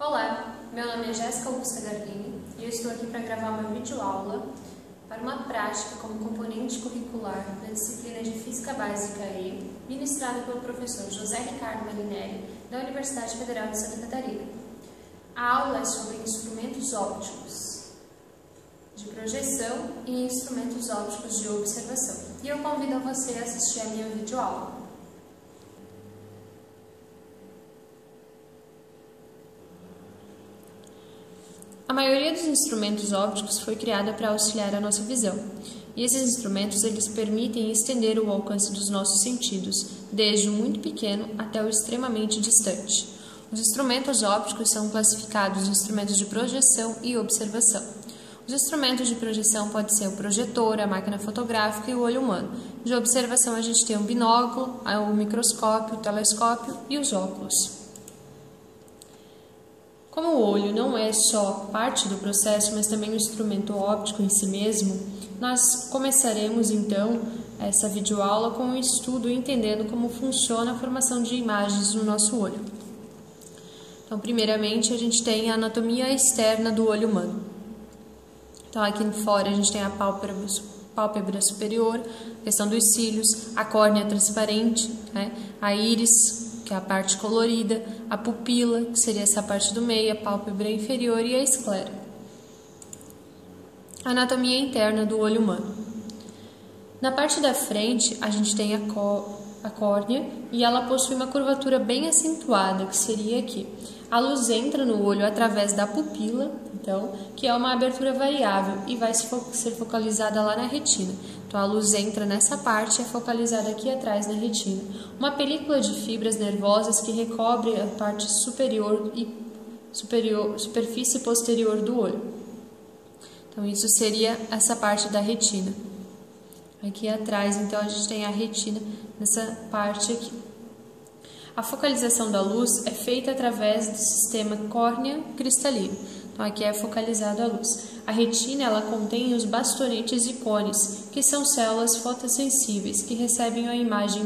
Olá, meu nome é Jéssica Augusta Gardini e eu estou aqui para gravar uma videoaula para uma prática como componente curricular da disciplina de Física Básica E, ministrada pelo professor José Ricardo Marinelli, da Universidade Federal de Santa Catarina. A aula é sobre instrumentos ópticos de projeção e instrumentos ópticos de observação. E eu convido você a assistir a minha videoaula. A maioria dos instrumentos ópticos foi criada para auxiliar a nossa visão, e esses instrumentos eles permitem estender o alcance dos nossos sentidos, desde o muito pequeno até o extremamente distante. Os instrumentos ópticos são classificados em instrumentos de projeção e observação. Os instrumentos de projeção podem ser o projetor, a máquina fotográfica e o olho humano. De observação a gente tem o binóculo, o microscópio, o telescópio e os óculos. Como o olho não é só parte do processo, mas também um instrumento óptico em si mesmo, nós começaremos então essa videoaula com um estudo entendendo como funciona a formação de imagens no nosso olho. Então, primeiramente, a gente tem a anatomia externa do olho humano. Então, aqui fora a gente tem a pálpebra superior, a questão dos cílios, a córnea transparente, né? A íris, que é a parte colorida, a pupila, que seria essa parte do meio, a pálpebra inferior e a esclera. A anatomia interna do olho humano. Na parte da frente, a gente tem a córnea e ela possui uma curvatura bem acentuada, que seria aqui. A luz entra no olho através da pupila, então, que é uma abertura variável e vai ser focalizada lá na retina. Então, a luz entra nessa parte e é focalizada aqui atrás na retina. Uma película de fibras nervosas que recobre a parte superior e superfície posterior do olho. Então, isso seria essa parte da retina. Aqui atrás, então, a gente tem a retina nessa parte aqui. A focalização da luz é feita através do sistema córnea-cristalino. Então, aqui é focalizada a luz. A retina, ela contém os bastonetes e cones, que são células fotossensíveis, que recebem a imagem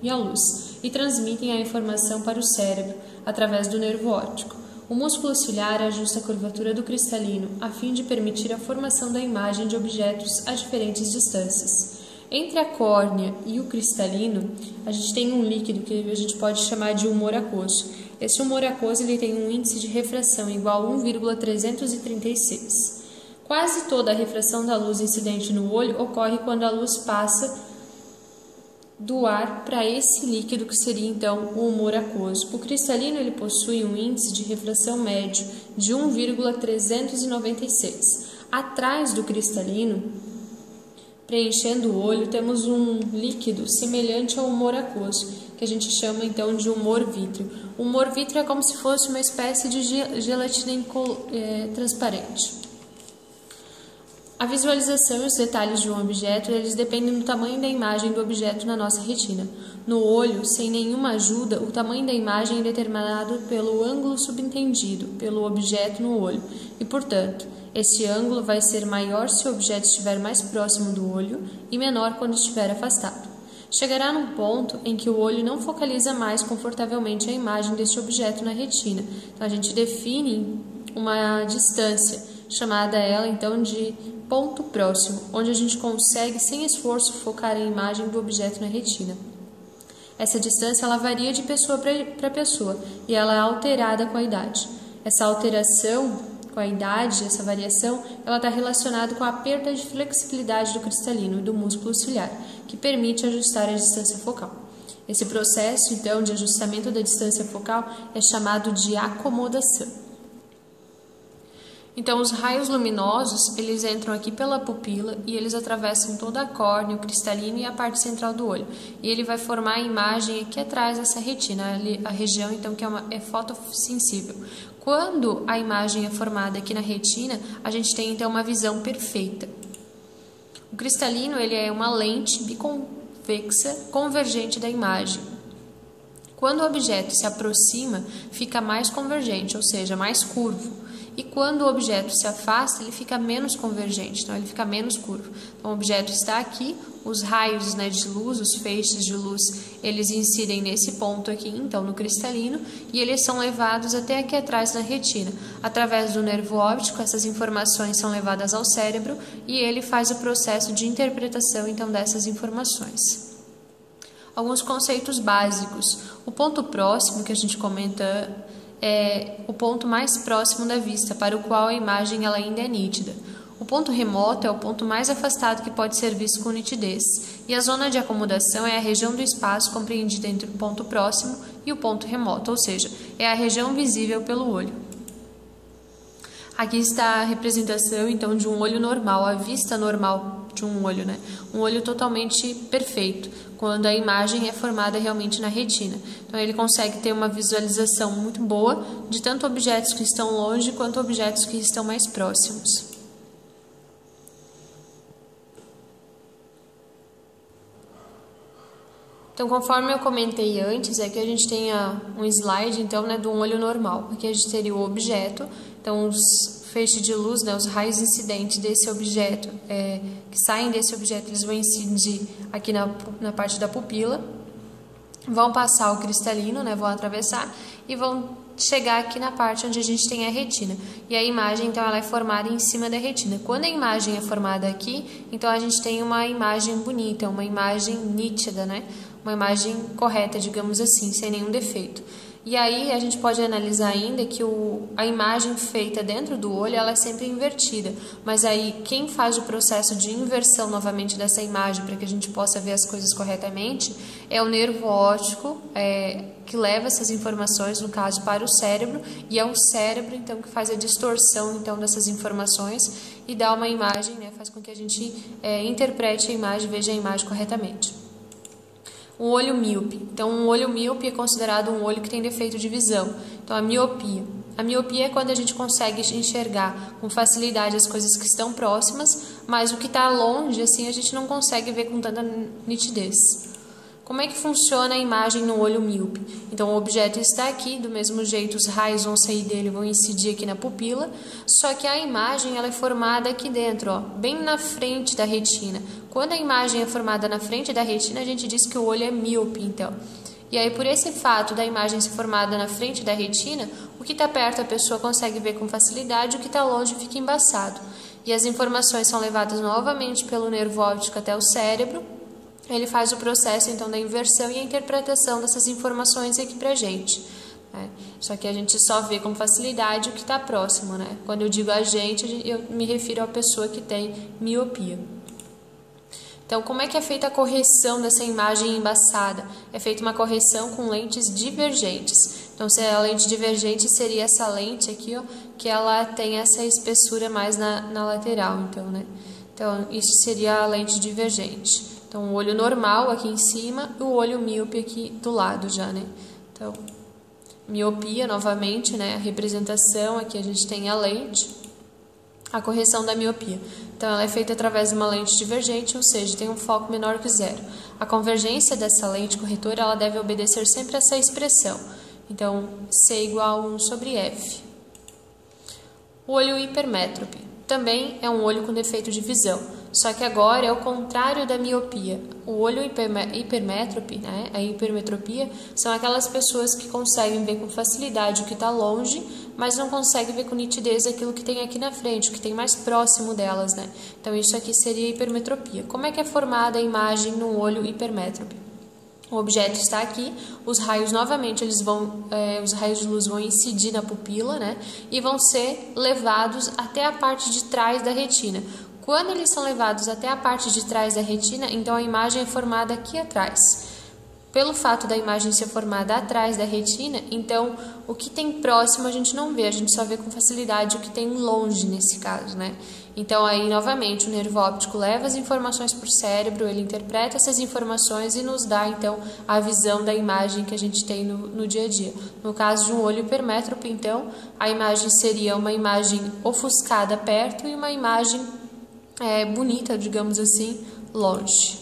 e a luz, e transmitem a informação para o cérebro, através do nervo óptico. O músculo ciliar ajusta a curvatura do cristalino, a fim de permitir a formação da imagem de objetos a diferentes distâncias. Entre a córnea e o cristalino, a gente tem um líquido que a gente pode chamar de humor aquoso. Esse humor aquoso ele tem um índice de refração igual a 1,336. Quase toda a refração da luz incidente no olho ocorre quando a luz passa do ar para esse líquido que seria então o humor aquoso. O cristalino ele possui um índice de refração médio de 1,396. Atrás do cristalino, preenchendo o olho, temos um líquido semelhante ao humor aquoso, que a gente chama então de humor vítreo. O humor vítreo é como se fosse uma espécie de gelatina transparente. A visualização e os detalhes de um objeto, eles dependem do tamanho da imagem do objeto na nossa retina. No olho, sem nenhuma ajuda, o tamanho da imagem é determinado pelo ângulo subentendido pelo objeto no olho e, portanto, esse ângulo vai ser maior se o objeto estiver mais próximo do olho e menor quando estiver afastado. Chegará num ponto em que o olho não focaliza mais confortavelmente a imagem deste objeto na retina. Então, a gente define uma distância, chamada ela então de ponto próximo, onde a gente consegue sem esforço focar a imagem do objeto na retina. Essa distância ela varia de pessoa para pessoa e ela é alterada com a idade. Essa alteração com a idade, essa variação, ela está relacionada com a perda de flexibilidade do cristalino e do músculo ciliar, que permite ajustar a distância focal. Esse processo, então, de ajustamento da distância focal é chamado de acomodação. Então, os raios luminosos, eles entram aqui pela pupila e eles atravessam toda a córnea, o cristalino e a parte central do olho. E ele vai formar a imagem aqui atrás dessa retina, a região, então, que é fotossensível. Quando a imagem é formada aqui na retina, a gente tem, então, uma visão perfeita. O cristalino, ele é uma lente biconvexa convergente da imagem. Quando o objeto se aproxima, fica mais convergente, ou seja, mais curvo. e quando o objeto se afasta, ele fica menos convergente, então ele fica menos curvo. Então o objeto está aqui, os raios, né, de luz, os feixes de luz, eles incidem nesse ponto aqui, então no cristalino, e eles são levados até aqui atrás na retina. Através do nervo óptico, essas informações são levadas ao cérebro e ele faz o processo de interpretação então dessas informações. Alguns conceitos básicos. O ponto próximo que a gente comenta é o ponto mais próximo da vista, para o qual a imagem ela ainda é nítida. O ponto remoto é o ponto mais afastado que pode ser visto com nitidez. E a zona de acomodação é a região do espaço compreendida entre o ponto próximo e o ponto remoto, ou seja, é a região visível pelo olho. Aqui está a representação, então, de um olho normal, a vista normal de um olho, né? Um olho totalmente perfeito, quando a imagem é formada realmente na retina. Então, ele consegue ter uma visualização muito boa de tanto objetos que estão longe quanto objetos que estão mais próximos. Então, conforme eu comentei antes, aqui a gente tem um slide, então, né, de um olho normal. Aqui a gente teria o objeto, então os feixes de luz, né, os raios incidentes desse objeto, que saem desse objeto, eles vão incidir aqui na parte da pupila, vão passar o cristalino, né, vão atravessar e vão chegar aqui na parte onde a gente tem a retina. E a imagem, então, ela é formada em cima da retina. Quando a imagem é formada aqui, então a gente tem uma imagem bonita, uma imagem nítida, né? Uma imagem correta, digamos assim, sem nenhum defeito. E aí a gente pode analisar ainda que a imagem feita dentro do olho ela é sempre invertida, mas aí quem faz o processo de inversão novamente dessa imagem para que a gente possa ver as coisas corretamente é o nervo óptico, que leva essas informações, no caso, para o cérebro, e é o cérebro então que faz a distorção então dessas informações e dá uma imagem, né, faz com que a gente interprete a imagem, veja a imagem corretamente. Um olho míope. Então, um olho míope é considerado um olho que tem defeito de visão. Então, a miopia. A miopia é quando a gente consegue enxergar com facilidade as coisas que estão próximas, mas o que está longe, assim, a gente não consegue ver com tanta nitidez. Como é que funciona a imagem no olho míope? Então, o objeto está aqui, do mesmo jeito os raios vão sair dele, vão incidir aqui na pupila, só que a imagem ela é formada aqui dentro, ó, bem na frente da retina. Quando a imagem é formada na frente da retina, a gente diz que o olho é míope, então. E aí, por esse fato da imagem ser formada na frente da retina, o que está perto a pessoa consegue ver com facilidade, o que está longe fica embaçado. E as informações são levadas novamente pelo nervo óptico até o cérebro. Ele faz o processo, então, da inversão e a interpretação dessas informações aqui pra gente, né? Só que a gente só vê com facilidade o que está próximo, né? Quando eu digo a gente, eu me refiro à pessoa que tem miopia. Então, como é que é feita a correção dessa imagem embaçada? É feita uma correção com lentes divergentes. Então, se a lente divergente seria essa lente aqui, ó, que ela tem essa espessura mais na lateral, então, né? Então, isso seria a lente divergente. Então, o olho normal aqui em cima e o olho míope aqui do lado já, né? Então, miopia, novamente, né? A representação, aqui a gente tem a lente, a correção da miopia. Então, ela é feita através de uma lente divergente, ou seja, tem um foco menor que zero. A convergência dessa lente corretora, ela deve obedecer sempre a essa expressão. Então, C igual a 1 sobre F. O olho hipermétrope também é um olho com defeito de visão, só que agora é o contrário da miopia. O olho hipermétrope, né, a hipermetropia, são aquelas pessoas que conseguem ver com facilidade o que está longe, mas não conseguem ver com nitidez aquilo que tem aqui na frente, o que tem mais próximo delas, né? Então isso aqui seria hipermetropia. Como é que é formada a imagem no olho hipermétrope? O objeto está aqui, os raios novamente os raios de luz vão incidir na pupila, né, e vão ser levados até a parte de trás da retina. Quando eles são levados até a parte de trás da retina, então a imagem é formada aqui atrás. Pelo fato da imagem ser formada atrás da retina, então o que tem próximo a gente não vê, a gente só vê com facilidade o que tem longe nesse caso, né? Então aí novamente o nervo óptico leva as informações para o cérebro, ele interpreta essas informações e nos dá então a visão da imagem que a gente tem no dia a dia. No caso de um olho hipermétrope, então a imagem seria uma imagem ofuscada perto e uma imagem bonita, digamos assim, longe.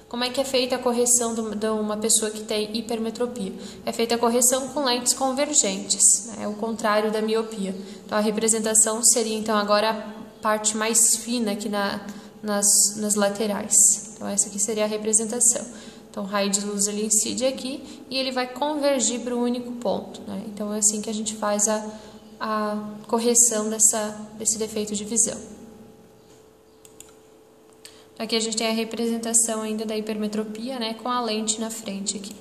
Como é que é feita a correção de uma pessoa que tem hipermetropia? É feita a correção com lentes convergentes, né? É o contrário da miopia. Então, a representação seria, então, agora a parte mais fina aqui nas laterais. Então, essa aqui seria a representação. Então, o raio de luz ele incide aqui e ele vai convergir para o único ponto, né? Então, é assim que a gente faz a correção desse defeito de visão. Aqui a gente tem a representação ainda da hipermetropia, né, com a lente na frente aqui.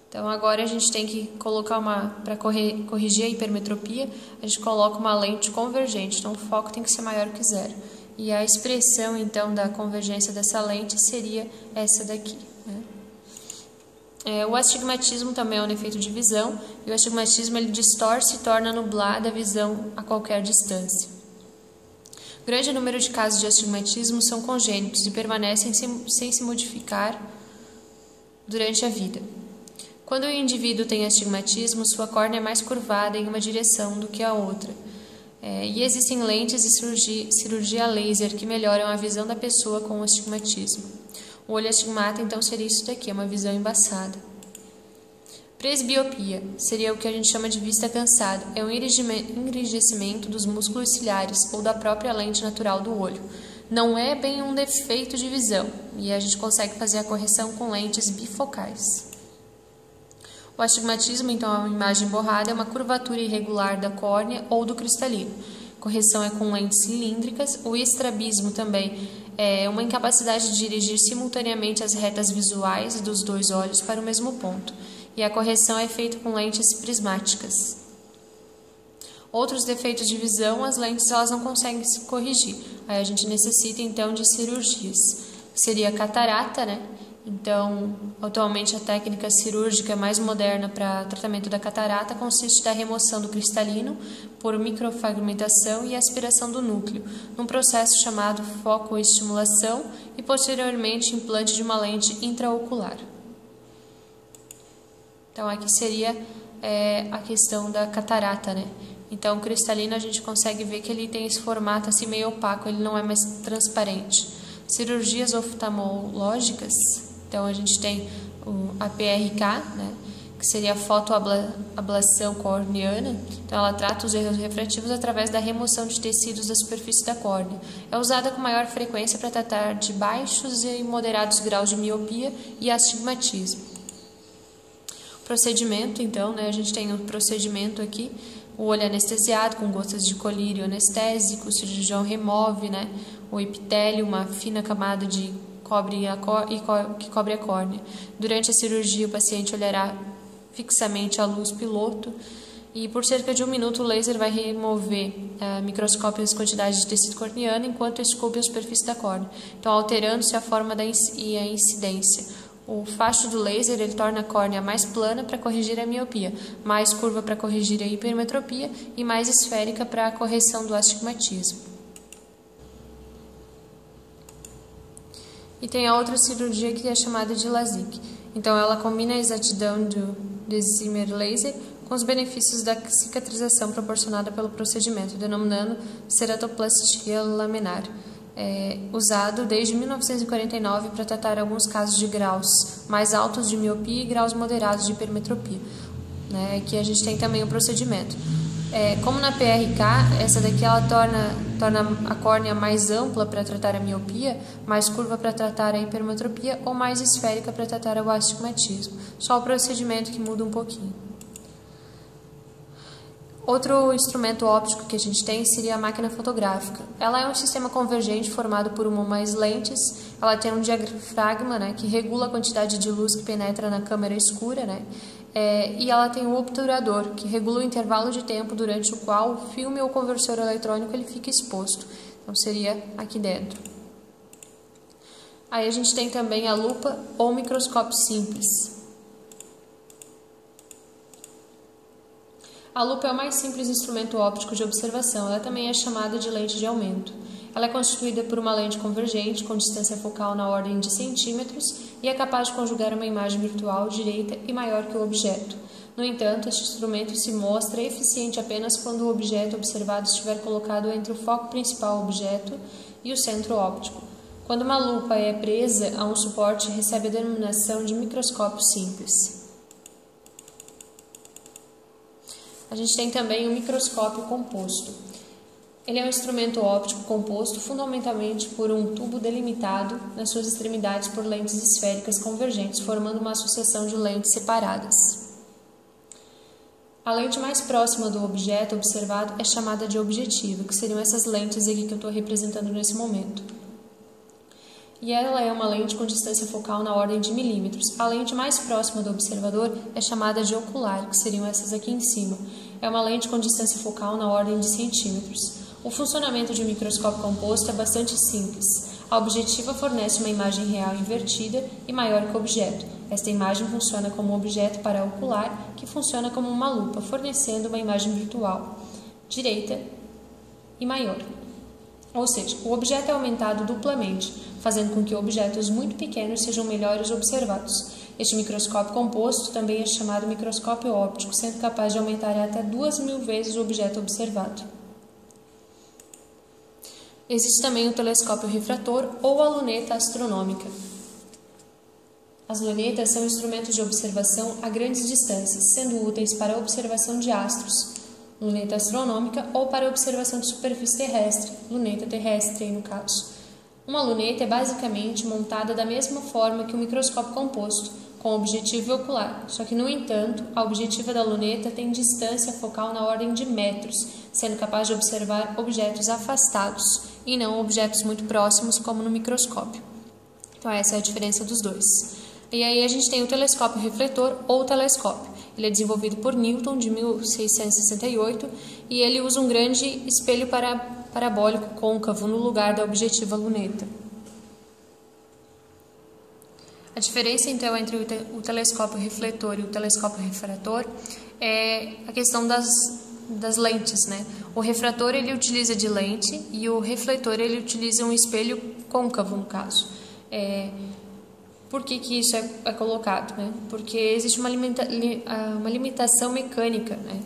Então, agora a gente tem que colocar para corrigir a hipermetropia, a gente coloca uma lente convergente, então o foco tem que ser maior que 0. E a expressão, então, da convergência dessa lente seria essa daqui, né? O astigmatismo também é um defeito de visão, e o astigmatismo ele distorce e torna nublada a visão a qualquer distância. Grande número de casos de astigmatismo são congênitos e permanecem sem se modificar durante a vida. Quando o indivíduo tem astigmatismo, sua córnea é mais curvada em uma direção do que a outra. E existem lentes de cirurgia laser que melhoram a visão da pessoa com astigmatismo. O olho astigmata, então, seria isso daqui, uma visão embaçada. Presbiopia seria o que a gente chama de vista cansada. É um enrijecimento dos músculos ciliares ou da própria lente natural do olho. Não é bem um defeito de visão e a gente consegue fazer a correção com lentes bifocais. O astigmatismo, então, é uma imagem borrada, é uma curvatura irregular da córnea ou do cristalino. Correção é com lentes cilíndricas. O estrabismo também é uma incapacidade de dirigir simultaneamente as retas visuais dos dois olhos para o mesmo ponto. E a correção é feita com lentes prismáticas. Outros defeitos de visão, as lentes elas não conseguem se corrigir. Aí a gente necessita então de cirurgias. Seria a catarata, né? Então, atualmente a técnica cirúrgica mais moderna para tratamento da catarata consiste da remoção do cristalino por microfragmentação e aspiração do núcleo, num processo chamado focoestimulação e posteriormente implante de uma lente intraocular. Então, aqui seria a questão da catarata, né? Então, o cristalino a gente consegue ver que ele tem esse formato assim meio opaco, ele não é mais transparente. Cirurgias oftalmológicas, então a gente tem a PRK, né? Que seria a fotoablação corneana. Então, ela trata os erros refrativos através da remoção de tecidos da superfície da córnea. É usada com maior frequência para tratar de baixos e moderados graus de miopia e astigmatismo. Procedimento, então, né, a gente tem um procedimento aqui, o olho anestesiado com gotas de colírio anestésico, o cirurgião remove, né, o epitélio, uma fina camada de que cobre a córnea. Durante a cirurgia, o paciente olhará fixamente a luz piloto e por cerca de 1 minuto o laser vai remover microscópicas quantidades de tecido corneano enquanto esculpe a superfície da córnea, então alterando-se a forma e a incidência. O facho do laser ele torna a córnea mais plana para corrigir a miopia, mais curva para corrigir a hipermetropia e mais esférica para a correção do astigmatismo. E tem a outra cirurgia que é chamada de LASIK. Então, ela combina a exatidão do Zimmer laser com os benefícios da cicatrização proporcionada pelo procedimento, denominando ceratoplastia laminar. Usado desde 1949 para tratar alguns casos de graus mais altos de miopia e graus moderados de hipermetropia. Né? Aqui a gente tem também o procedimento. Como na PRK, essa daqui ela torna a córnea mais ampla para tratar a miopia, mais curva para tratar a hipermetropia ou mais esférica para tratar o astigmatismo. Só o procedimento que muda um pouquinho. Outro instrumento óptico que a gente tem seria a máquina fotográfica. Ela é um sistema convergente formado por uma ou mais lentes. Ela tem um diafragma, né, que regula a quantidade de luz que penetra na câmera escura, né, e ela tem um obturador, que regula o intervalo de tempo durante o qual o filme ou conversor eletrônico ele fica exposto. Então, seria aqui dentro. Aí a gente tem também a lupa ou microscópio simples. A lupa é o mais simples instrumento óptico de observação. Ela também é chamada de lente de aumento. Ela é constituída por uma lente convergente com distância focal na ordem de centímetros e é capaz de conjugar uma imagem virtual direita e maior que o objeto. No entanto, este instrumento se mostra eficiente apenas quando o objeto observado estiver colocado entre o foco principal objeto e o centro óptico. Quando uma lupa é presa a um suporte, recebe a denominação de microscópio simples. A gente tem também o microscópio composto. Ele é um instrumento óptico composto fundamentalmente por um tubo delimitado nas suas extremidades por lentes esféricas convergentes, formando uma associação de lentes separadas. A lente mais próxima do objeto observado é chamada de objetivo, que seriam essas lentes aqui que eu estou representando nesse momento. E ela é uma lente com distância focal na ordem de milímetros. A lente mais próxima do observador é chamada de ocular, que seriam essas aqui em cima. É uma lente com distância focal na ordem de centímetros. O funcionamento de um microscópio composto é bastante simples. A objetiva fornece uma imagem real invertida e maior que o objeto. Esta imagem funciona como um objeto paraocular, que funciona como uma lupa, fornecendo uma imagem virtual, direita e maior. Ou seja, o objeto é aumentado duplamente, fazendo com que objetos muito pequenos sejam melhores observados. Este microscópio composto também é chamado microscópio óptico, sendo capaz de aumentar até 2.000 vezes o objeto observado. Existe também o telescópio refrator ou a luneta astronômica. As lunetas são instrumentos de observação a grandes distâncias, sendo úteis para a observação de astros, luneta astronômica, ou para a observação de superfície terrestre, luneta terrestre no caso. Uma luneta é basicamente montada da mesma forma que o microscópio composto, com objetivo ocular, só que, no entanto, a objetiva da luneta tem distância focal na ordem de metros, sendo capaz de observar objetos afastados e não objetos muito próximos, como no microscópio. Então, essa é a diferença dos dois. E aí a gente tem o telescópio refletor ou telescópio. Ele é desenvolvido por Newton, de 1668, e ele usa um grande espelho parabólico côncavo no lugar da objetiva luneta. A diferença, então, entre o telescópio refletor e o telescópio refrator é a questão das lentes, né? O refrator, ele utiliza de lente e o refletor, ele utiliza um espelho côncavo, no caso. Por que isso é colocado, né? Porque existe uma limitação mecânica, né?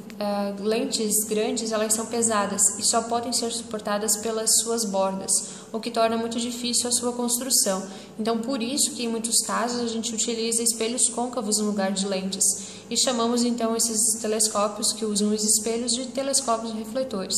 Lentes grandes, elas são pesadas e só podem ser suportadas pelas suas bordas, o que torna muito difícil a sua construção. Então, por isso que em muitos casos a gente utiliza espelhos côncavos no lugar de lentes e chamamos então esses telescópios que usam os espelhos de telescópios refletores.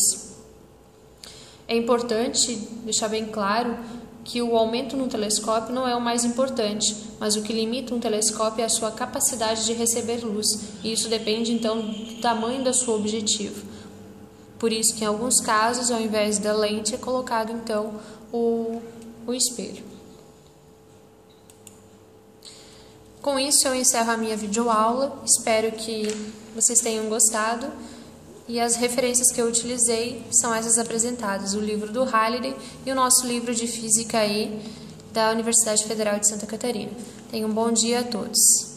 É importante deixar bem claro que o aumento no telescópio não é o mais importante, mas o que limita um telescópio é a sua capacidade de receber luz, e isso depende então do tamanho da sua objetivo. Por isso que em alguns casos, ao invés da lente, é colocado então o espelho. Com isso eu encerro a minha videoaula, espero que vocês tenham gostado. E as referências que eu utilizei são essas apresentadas, o livro do Halliday e o nosso livro de Física aí da Universidade Federal de Santa Catarina. Tenham um bom dia a todos.